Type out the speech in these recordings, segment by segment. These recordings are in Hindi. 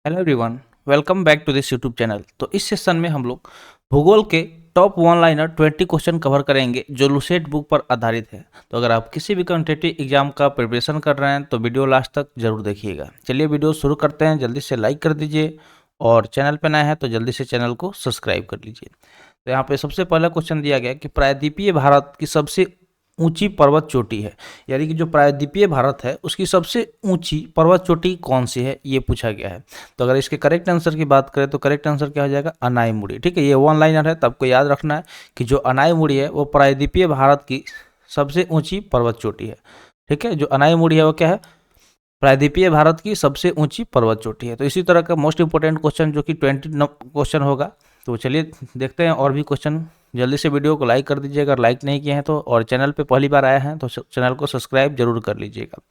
Hello everyone, welcome back to this YouTube channel. तो इस सेशन में हम लोग भूगोल के top one liner 20 question cover करेंगे जो लुसेट बुक पर आधारित है। तो अगर आप किसी भी कॉम्पिटिटिव एग्जाम का प्रिपरेशन कर रहे हैं तो वीडियो लास्ट तक जरूर देखिएगा। चलिए वीडियो शुरू करते हैं। जल्दी से लाइक कर दीजिए और चैनल पर नए हैं तो जल्दी से चैनल को सब्सक्राइब कर लीजिए। तो यहाँ पे सबसे पहला क्वेश्चन दिया गया कि प्रायद्वीपीय भारत की सबसे ऊंची पर्वत चोटी है, यानी कि जो प्रायद्वीपीय भारत है उसकी सबसे ऊंची पर्वत चोटी कौन सी है, ये पूछा गया है। तो अगर इसके करेक्ट आंसर की बात करें तो करेक्ट आंसर क्या हो जाएगा, अनाईमुड़ी। ठीक है, ये वन लाइनर है, तो आपको याद रखना है कि जो अनाईमुड़ी है वो प्रायद्वीपीय भारत की सबसे ऊंची पर्वत चोटी है। ठीक है, जो अनाईमुड़ी है वो क्या है, प्रायद्वीपीय भारत की सबसे ऊंची पर्वत चोटी है। तो इसी तरह का मोस्ट इंपोर्टेंट क्वेश्चन जो कि 20 क्वेश्चन होगा। तो चलिए देखते हैं और भी क्वेश्चन। जल्दी से वीडियो को लाइक कर दीजिए अगर लाइक नहीं किए हैं तो, और चैनल पे पहली बार आए हैं तो चैनल को सब्सक्राइब जरूर कर लीजिएगा।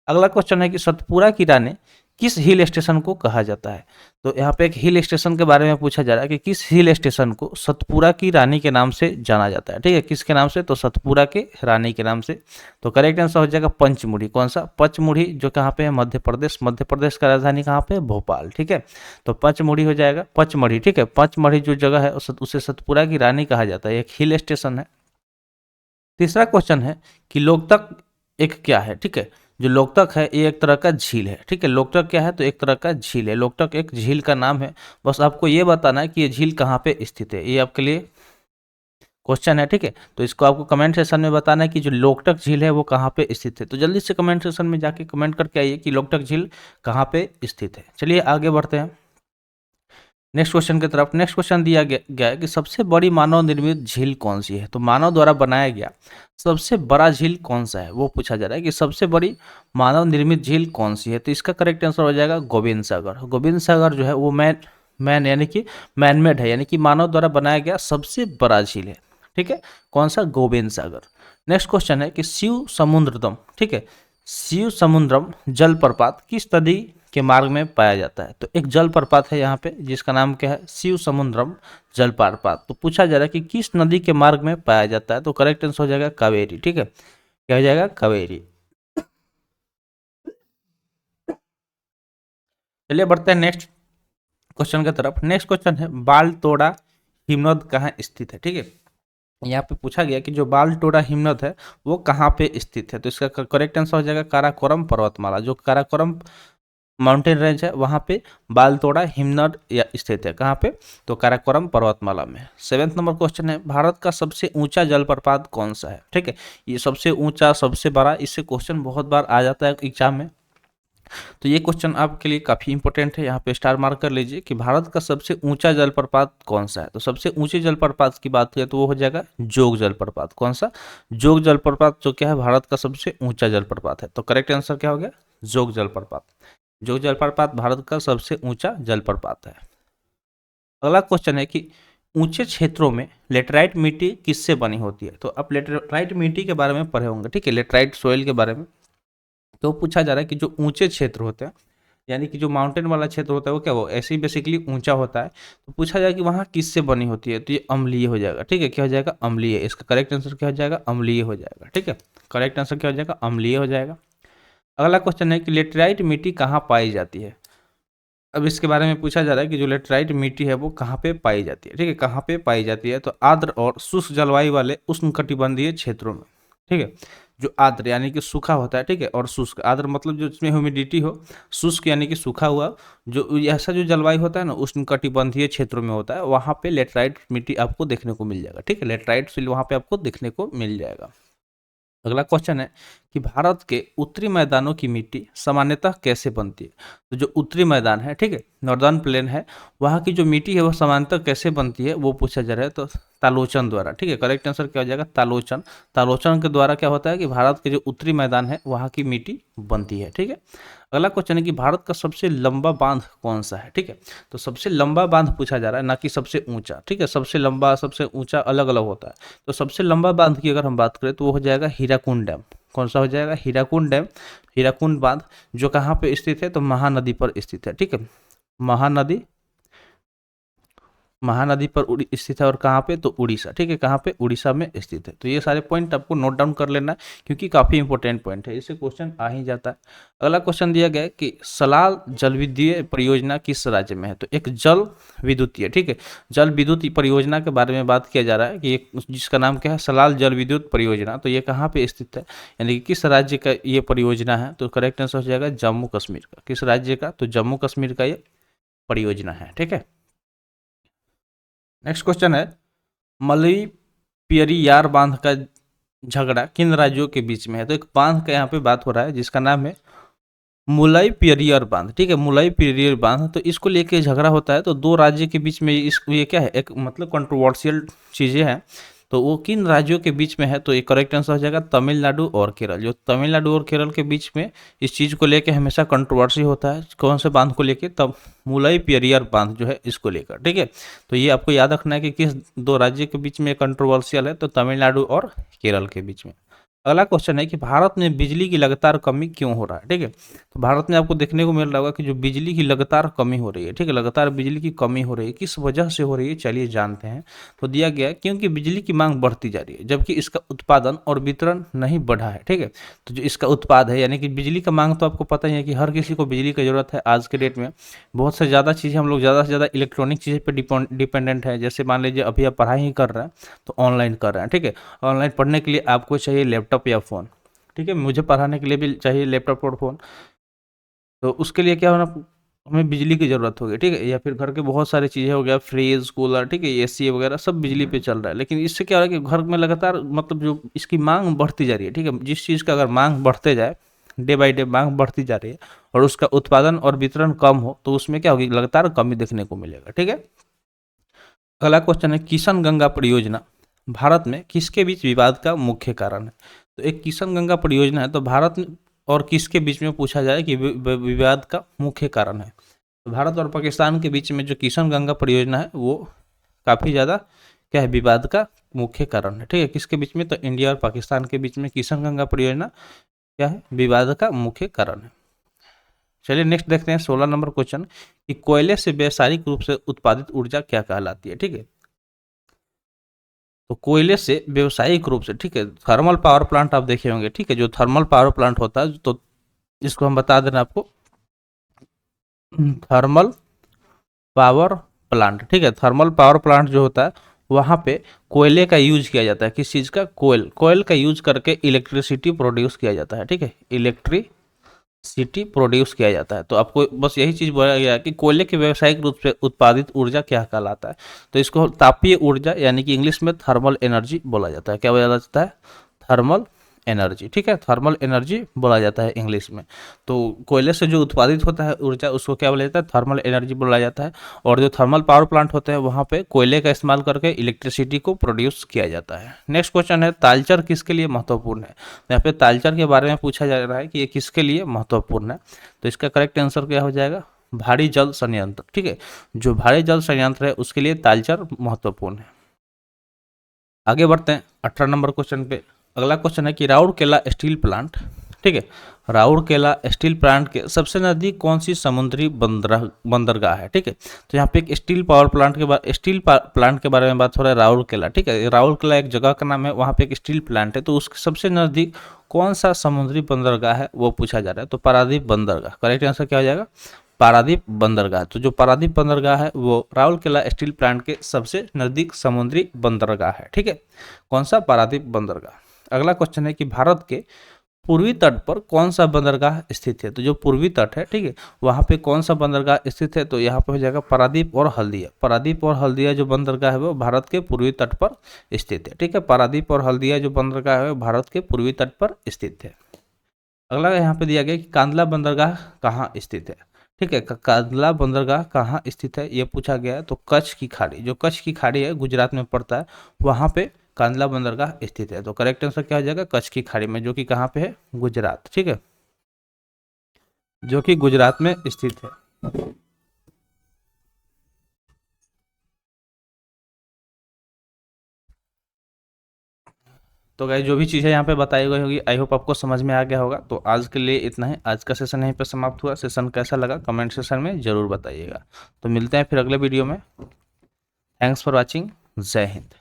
अगला क्वेश्चन है कि सतपुरा की रानी किस हिल स्टेशन को कहा जाता है। तो यहाँ पे एक हिल स्टेशन के बारे में पूछा जा रहा है कि किस हिल स्टेशन को सतपुरा की रानी के नाम से जाना जाता है। ठीक है, किसके नाम से, तो सतपुरा के रानी के नाम से। तो करेक्ट आंसर हो जाएगा पंचमुड़ी। कौन सा, पचमुड़ी, जो कहाँ पे है, मध्य प्रदेश। मध्य प्रदेश का राजधानी कहाँ पे, भोपाल। ठीक है, तो पचमुड़ी हो जाएगा, पचमढ़ी। ठीक है, पचमढ़ी जो जगह है उसे सतपुरा की रानी कहा जाता है, एक हिल स्टेशन है। तीसरा क्वेश्चन है कि लोकतक एक क्या है। ठीक है, जो लोकतक है ये एक तरह का झील है। ठीक है, लोकतक क्या है, तो एक तरह का झील है। लोकतक एक झील का नाम है। बस आपको ये बताना है कि ये झील कहाँ पे स्थित है, ये आपके लिए क्वेश्चन है। ठीक है, तो इसको आपको कमेंट सेक्शन में बताना है कि जो लोकटक झील है वो कहाँ पे स्थित है। तो जल्दी से कमेंट सेक्शन में जाके कमेंट करके आइए कि लोकटक झील कहाँ पे स्थित है। चलिए आगे बढ़ते हैं नेक्स्ट क्वेश्चन की तरफ। नेक्स्ट क्वेश्चन दिया गया है कि सबसे बड़ी मानव निर्मित झील कौन सी है। तो मानव द्वारा बनाया गया सबसे बड़ा झील कौन सा है, वो पूछा जा रहा है कि सबसे बड़ी मानव निर्मित झील कौन सी है। तो इसका करेक्ट आंसर हो जाएगा गोविंद सागर। गोविंद सागर जो है वो मैन यानी कि मैनमेड है, यानी कि मानव द्वारा बनाया गया सबसे बड़ा झील है। ठीक है, कौन सा, गोविंद सागर। नेक्स्ट क्वेश्चन है कि शिव समुद्रम, ठीक है, शिव समुद्रम जलप्रपात किस नदी के मार्ग में पाया जाता है। तो एक जलप्रपात है यहाँ पे जिसका नाम क्या है, शिव समुद्रम जलप्रपात। तो पूछा जा रहा है कि किस नदी के मार्ग में पाया जाता है। तो करेक्ट आंसर हो जाएगा कावेरी। ठीक है, क्या हो जाएगा, कावेरी। चलिए बढ़ते हैं नेक्स्ट क्वेश्चन की तरफ। नेक्स्ट क्वेश्चन है बालतोड़ा हिमनद कहाँ स्थित है। ठीक है, यहाँ पे पूछा गया कि जो बालटोड़ा हिमनद है वो कहाँ पे स्थित है। तो इसका करेक्ट आंसर हो जाएगा काराकोरम पर्वतमाला। जो काराकोरम माउंटेन रेंज है वहाँ पे बालतोड़ा हिमनद स्थित है। कहाँ पे, तो काराकोरम पर्वतमाला में। 7th नंबर क्वेश्चन है भारत का सबसे ऊंचा जलप्रपात कौन सा है। ठीक है, ये सबसे ऊंचा, सबसे बड़ा, इससे क्वेश्चन बहुत बार आ जाता है एग्जाम में। तो ये क्वेश्चन आपके लिए काफ़ी इंपॉर्टेंट है, यहाँ पे स्टार मार्क कर लीजिए कि भारत का सबसे ऊंचा जलप्रपात कौन सा है। तो सबसे ऊंचे जलप्रपात की बात करें तो वो हो जाएगा जोग जलप्रपात। कौन सा, जोग जलप्रपात, जो क्या है भारत का सबसे ऊंचा जलप्रपात है। तो करेक्ट आंसर क्या हो गया, जोग जलप्रपात। जोग जलप्रपात भारत का सबसे ऊंचा जलप्रपात है। अगला क्वेश्चन है कि ऊंचे क्षेत्रों में लेटराइट मिट्टी किससे बनी होती है। तो आप लेटराइट मिट्टी के बारे में पढ़े होंगे। ठीक है, लेटराइट सोइल के बारे में। तो पूछा जा रहा है कि जो ऊंचे क्षेत्र होते हैं, यानी कि जो माउंटेन वाला क्षेत्र होता है वो क्या, वो ऐसे ही बेसिकली ऊंचा होता है। तो पूछा जाए कि वहाँ किससे बनी होती है। तो ये अम्लीय हो जाएगा। ठीक है, क्या हो जाएगा, अम्लीय। इसका करेक्ट आंसर क्या हो जाएगा, अम्लीय हो जाएगा। ठीक है, करेक्ट आंसर क्या हो जाएगा, अम्लीय हो जाएगा। अगला क्वेश्चन है कि लेटराइट मिट्टी कहाँ पाई जाती है। अब इसके बारे में पूछा जा रहा है कि जो लेटराइट मिट्टी है वो कहाँ पे पाई जाती है। ठीक है, कहाँ पे पाई जाती है, तो आर्द्र और शुष्क जलवायु वाले उष्णकटिबंधीय क्षेत्रों में। ठीक है, जो आर्द्र यानी कि सूखा होता है, ठीक है, और शुष्क, आर्द्र मतलब जो इसमें ह्यूमिडिटी हो, शुष्क यानी कि सूखा हुआ, जो ऐसा जो जलवायु होता है ना उष्णकटिबंधीय क्षेत्रों में होता है, वहाँ पे लेटराइट मिट्टी आपको देखने को मिल जाएगा। ठीक है, लेटराइट फिल वहाँ पे आपको देखने को मिल जाएगा। अगला क्वेश्चन है कि भारत के उत्तरी मैदानों की मिट्टी सामान्यतः कैसे बनती है। तो जो उत्तरी मैदान है, ठीक है, नॉर्दर्न प्लेन है, वहाँ की जो मिट्टी है वो सामान्यतः कैसे बनती है वो पूछा जा रहा है। तो तालोचन द्वारा। ठीक है, करेक्ट आंसर क्या हो जाएगा, तालोचन। तालोचन के द्वारा क्या होता है कि भारत के जो उत्तरी मैदान है वहाँ की मिट्टी बनती है। ठीक है, अगला क्वेश्चन है कि भारत का सबसे लंबा बांध कौन सा है। ठीक है, तो सबसे लंबा बांध पूछा जा रहा है, ना कि सबसे ऊंचा। ठीक है, सबसे लंबा सबसे ऊंचा अलग अलग होता है। तो सबसे लंबा बांध की अगर हम बात करें तो वो हो जाएगा हीराकुंड डैम। कौन सा हो जाएगा, हीराकुंड डैम, हीराकुंड बांध, जो कहाँ पे स्थित है, तो महानदी पर स्थित है। ठीक है, महानदी महानदी पर स्थित है और कहाँ पे, तो उड़ीसा, ठीक है, कहाँ पे, उड़ीसा में स्थित है। तो ये सारे पॉइंट आपको नोट डाउन कर लेना है क्योंकि काफी इंपॉर्टेंट पॉइंट है, इससे क्वेश्चन आ ही जाता है। अगला क्वेश्चन दिया गया है कि सलाल जल विद्युत परियोजना किस राज्य में है। तो एक जल विद्युतीय, ठीक है, जल विद्युत परियोजना के बारे में बात किया जा रहा है कि एक जिसका नाम क्या है, सलाल जल विद्युत परियोजना। तो ये कहाँ पे स्थित है, यानी कि किस राज्य का ये परियोजना है। तो करेक्ट आंसर हो जाएगा जम्मू कश्मीर का। किस राज्य का, तो जम्मू कश्मीर का ये परियोजना है, ठीक है। नेक्स्ट क्वेश्चन है मलई पेरियार बांध का झगड़ा किन राज्यों के बीच में है। तो एक बांध का यहाँ पे बात हो रहा है जिसका नाम है मुलई पेरियार बांध, ठीक है, मुलई पेरियार बांध। तो इसको लेके झगड़ा होता है, तो दो राज्य के बीच में इस ये क्या है, एक मतलब कंट्रोवर्शियल चीजें हैं। तो वो किन राज्यों के बीच में है, तो ये करेक्ट आंसर हो जाएगा तमिलनाडु और केरल। जो तमिलनाडु और केरल के बीच में इस चीज़ को लेके हमेशा कंट्रोवर्सी होता है, कौन से बांध को लेके, तब मुलई पेरियार बांध जो है इसको लेकर, ठीक है। तो ये आपको याद रखना है कि किस दो राज्य के बीच में कंट्रोवर्शियल है, तो तमिलनाडु और केरल के बीच में। अगला क्वेश्चन है कि भारत में बिजली की लगातार कमी क्यों हो रहा है, ठीक है। तो भारत में आपको देखने को मिल रहा होगा कि जो बिजली की लगातार कमी हो रही है, ठीक है, लगातार बिजली की कमी हो रही है, किस वजह से हो रही है, चलिए जानते हैं। तो दिया गया है क्योंकि बिजली की मांग बढ़ती जा रही है जबकि इसका उत्पादन और वितरण नहीं बढ़ा है, ठीक है। तो जो इसका उत्पाद है यानी कि बिजली का मांग, तो आपको पता ही है कि हर किसी को बिजली की जरूरत है आज के डेट में। बहुत से ज़्यादा चीज़ें हम लोग ज़्यादा से ज़्यादा इलेक्ट्रॉनिक चीज़ें पर डिपेंडेंट है। जैसे मान लीजिए अभी आप पढ़ाई ही कर रहे हैं तो ऑनलाइन कर रहे हैं, ठीक है। ऑनलाइन पढ़ने के लिए आपको चाहिए लैपटॉप या फ़ोन, ठीक है, मुझे पढ़ाने के लिए भी चाहिए लैपटॉप और फ़ोन। तो उसके लिए क्या होना, हमें बिजली की ज़रूरत होगी, ठीक है। या फिर घर के बहुत सारी चीज़ें हो गया, फ्रिज, कूलर, ठीक है, एसी वगैरह सब बिजली पे चल रहा है। लेकिन इससे क्या हो रहा है कि घर में लगातार मतलब जो इसकी मांग बढ़ती जा रही है, ठीक है। जिस चीज़ का अगर मांग बढ़ते जाए, डे बाई डे मांग बढ़ती जा रही है और उसका उत्पादन और वितरण कम हो, तो उसमें क्या होगी, लगातार कमी देखने को मिलेगा, ठीक है। अगला क्वेश्चन है किशन गंगा परियोजना भारत में किसके बीच विवाद का मुख्य कारण है। तो एक किशन गंगा परियोजना है, तो भारत और किसके बीच में पूछा जाए कि विवाद का मुख्य कारण है। तो भारत और पाकिस्तान के बीच में जो किशन गंगा परियोजना है वो काफ़ी ज़्यादा क्या है, विवाद का मुख्य कारण है, ठीक है। किसके बीच में, तो इंडिया और पाकिस्तान के बीच में किशन गंगा परियोजना क्या है, विवाद का मुख्य कारण है। चलिए नेक्स्ट देखते हैं 16 नंबर क्वेश्चन कि कोयले से व्यावसायिक रूप से उत्पादित ऊर्जा क्या कहलाती है, ठीक है। तो कोयले से व्यावसायिक रूप से, ठीक है, थर्मल पावर प्लांट आप देखे होंगे, ठीक है, जो थर्मल पावर प्लांट होता है, तो इसको हम बता देना आपको थर्मल पावर प्लांट, ठीक है। थर्मल पावर प्लांट जो होता है वहाँ पे कोयले का यूज किया जाता है। किस चीज़ का, कोयल का यूज करके इलेक्ट्रिसिटी प्रोड्यूस किया जाता है, ठीक है, इलेक्ट्रिसिटी प्रोड्यूस किया जाता है। तो आपको बस यही चीज़ बोला गया है कि कोयले के व्यावसायिक रूप से उत्पादित ऊर्जा क्या कहलाता है। तो इसको तापीय ऊर्जा यानी कि इंग्लिश में थर्मल एनर्जी बोला जाता है। क्या बोला जाता है, थर्मल एनर्जी, ठीक है, थर्मल एनर्जी बोला जाता है इंग्लिश में। तो कोयले से जो उत्पादित होता है ऊर्जा उसको क्या बोला जाता है, थर्मल एनर्जी बोला जाता है। और जो थर्मल पावर प्लांट होते हैं वहाँ पे कोयले का इस्तेमाल करके इलेक्ट्रिसिटी को प्रोड्यूस किया जाता है। नेक्स्ट क्वेश्चन है तालचर किसके लिए महत्वपूर्ण है। यहाँ पे तालचर के बारे में पूछा जा रहा है कि ये किसके लिए महत्वपूर्ण है। तो इसका करेक्ट आंसर क्या हो जाएगा, भारी जल संयंत्र, ठीक है, जो भारी जल संयंत्र है उसके लिए तालचर महत्वपूर्ण है। आगे बढ़ते हैं 18 नंबर क्वेश्चन पे। अगला क्वेश्चन है कि राउरकेला स्टील प्लांट, ठीक है, राउरकेला स्टील प्लांट के सबसे नजदीक कौन सी समुद्री बंदरगाह है, ठीक है। तो यहाँ पे एक स्टील प्लांट के बारे में बात हो रहा है, राउरकेला, ठीक है। राउरकेला एक जगह का नाम है, वहाँ पे एक स्टील प्लांट है, तो उसके सबसे नजदीक कौन सा समुद्री बंदरगाह है वो पूछा जा रहा है। तो पारादीप बंदरगाह, करेक्ट आंसर क्या हो जाएगा, पारादीप बंदरगाह। तो जो पारादीप बंदरगाह है वो राउरकेला स्टील प्लांट के सबसे नजदीक समुद्री बंदरगाह है, ठीक है, कौन सा, पारादीप बंदरगाह। अगला क्वेश्चन है कि भारत के पूर्वी तट पर कौन सा बंदरगाह स्थित है। तो जो पूर्वी तट है, ठीक है, वहाँ पे कौन सा बंदरगाह स्थित है। तो यहाँ पे हो जाएगा पारादीप और हल्दिया। पारादीप और हल्दिया जो बंदरगाह है वो भारत के पूर्वी तट पर स्थित है, ठीक है। पारादीप और हल्दिया जो बंदरगाह है वो भारत के पूर्वी तट पर स्थित है। अगला यहाँ पे दिया गया कि कांदला बंदरगाह कहाँ स्थित है, ठीक है। कांदला बंदरगाह कहाँ स्थित है ये पूछा गया है। तो कच्छ की खाड़ी, जो कच्छ की खाड़ी है गुजरात में पड़ता है, वहाँ पे कांदला बंदरगाह स्थित है। तो करेक्ट आंसर क्या हो जाएगा, कच्छ की खाड़ी में, जो कि कहाँ पे है, गुजरात, ठीक है, जो कि गुजरात में स्थित है। तो गाइस जो भी चीज़ें यहाँ पे बताई गई होगी आई होप आपको समझ में आ गया होगा। तो आज के लिए इतना ही, आज का सेशन यहीं पे समाप्त हुआ। सेशन कैसा लगा कमेंट सेशन में ज़रूर बताइएगा। तो मिलते हैं फिर अगले वीडियो में। Thanks for watching. जय हिंद।